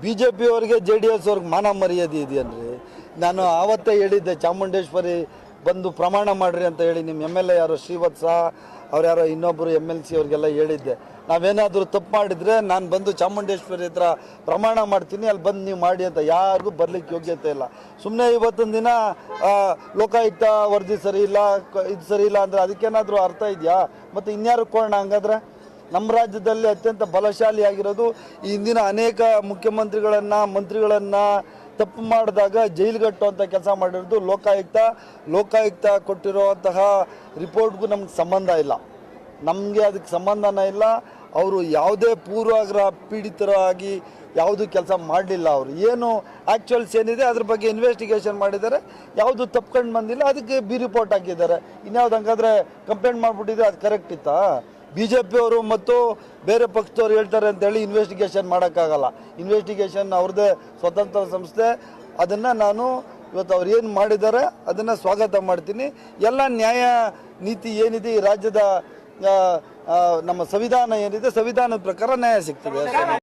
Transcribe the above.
BJP ಅವರಿಗೆ JDS ಅವ್ರಿಗೆ ಮಾನ ಮರ್ಯಾದೆ ಇದೆಯನ್ರಿ. ನಾನು ಆವತ್ತೇ ಹೇಳಿದ್ದೆ, ಚಾಮುಂಡೇಶ್ವರಿ ಬಂದು ಪ್ರಮಾಣ ಮಾಡ್ರಿ ಅಂತ ಹೇಳಿ ನಿಮ್ಮ MLA ಯಾರು ಶ್ರೀವತ್ಸ ಅವ್ರು ಯಾರೋ ಇನ್ನೊಬ್ಬರು MLC ಅವ್ರಿಗೆಲ್ಲ ಹೇಳಿದ್ದೆ. ನಾವೇನಾದರೂ ತಪ್ಪು ಮಾಡಿದರೆ ನಾನು ಬಂದು ಚಾಮುಂಡೇಶ್ವರಿ ಹತ್ರ ಪ್ರಮಾಣ ಮಾಡ್ತೀನಿ, ಅಲ್ಲಿ ಬಂದು ನೀವು ಮಾಡಿ ಅಂತ. ಯಾರಿಗೂ ಬರಲಿಕ್ಕೆ ಯೋಗ್ಯತೆ ಇಲ್ಲ. ಸುಮ್ಮನೆ ಇವತ್ತೊಂದು ದಿನ ಲೋಕಾಯುಕ್ತ ವರದಿ ಸರಿ ಇಲ್ಲ, ಇದು ಸರಿ ಇಲ್ಲ ಅಂದರೆ ಅದಕ್ಕೇನಾದರೂ ಅರ್ಥ ಇದೆಯಾ? ಮತ್ತು ಇನ್ಯಾರು ಕೋಣ ಹಂಗಾದ್ರೆ? ನಮ್ಮ ರಾಜ್ಯದಲ್ಲಿ ಅತ್ಯಂತ ಬಲಶಾಲಿಯಾಗಿರೋದು ಈ ಹಿಂದಿನ ಅನೇಕ ಮುಖ್ಯಮಂತ್ರಿಗಳನ್ನು ಮಂತ್ರಿಗಳನ್ನು ತಪ್ಪು ಮಾಡಿದಾಗ ಜೈಲಿಗಟ್ಟುವಂಥ ಕೆಲಸ ಮಾಡಿರೋದು ಲೋಕಾಯುಕ್ತ ಕೊಟ್ಟಿರುವಂತಹ ರಿಪೋರ್ಟ್ಗೂ ನಮ್ಗೆ ಸಂಬಂಧ ಇಲ್ಲ, ನಮಗೆ ಅದಕ್ಕೆ ಸಂಬಂಧನೇ ಇಲ್ಲ. ಅವರು ಯಾವುದೇ ಪೂರ್ವಾಗ್ರಹ ಪೀಡಿತರಾಗಿ ಯಾವುದು ಕೆಲಸ ಮಾಡಲಿಲ್ಲ. ಅವರು ಏನು ಆ್ಯಕ್ಚುಯಲ್ಸ್ ಏನಿದೆ ಅದ್ರ ಬಗ್ಗೆ ಇನ್ವೆಸ್ಟಿಗೇಷನ್ ಮಾಡಿದ್ದಾರೆ, ಯಾವುದು ತಪ್ಕೊಂಡು ಬಂದಿಲ್ಲ, ಅದಕ್ಕೆ ರಿಪೋರ್ಟ್ ಹಾಕಿದ್ದಾರೆ. ಇನ್ಯಾವ್ದು ಹಂಗಾದ್ರೆ ಕಂಪ್ಲೇಂಟ್ ಮಾಡಿಬಿಟ್ಟಿದ್ರೆ ಅದು ಕರೆಕ್ಟ್ ಇತ್ತಾ? BJP ಅವರು ಮತ್ತು ಬೇರೆ ಪಕ್ಷದವ್ರು ಹೇಳ್ತಾರೆ ಅಂತೇಳಿ ಇನ್ವೆಸ್ಟಿಗೇಷನ್ ಮಾಡೋಕ್ಕಾಗಲ್ಲ. ಇನ್ವೆಸ್ಟಿಗೇಷನ್ ಅವ್ರದ್ದೇ ಸ್ವತಂತ್ರ ಸಂಸ್ಥೆ. ಅದನ್ನು ನಾನು ಇವತ್ತು ಅವ್ರು ಏನು ಮಾಡಿದ್ದಾರೆ ಅದನ್ನು ಸ್ವಾಗತ ಮಾಡ್ತೀನಿ. ಎಲ್ಲ ನ್ಯಾಯ ನೀತಿ ಏನಿದೆ ಈ ರಾಜ್ಯದ ನಮ್ಮ ಸಂವಿಧಾನ ಏನಿದೆ, ಸಂವಿಧಾನದ ಪ್ರಕಾರ ನ್ಯಾಯ ಸಿಗ್ತದೆ.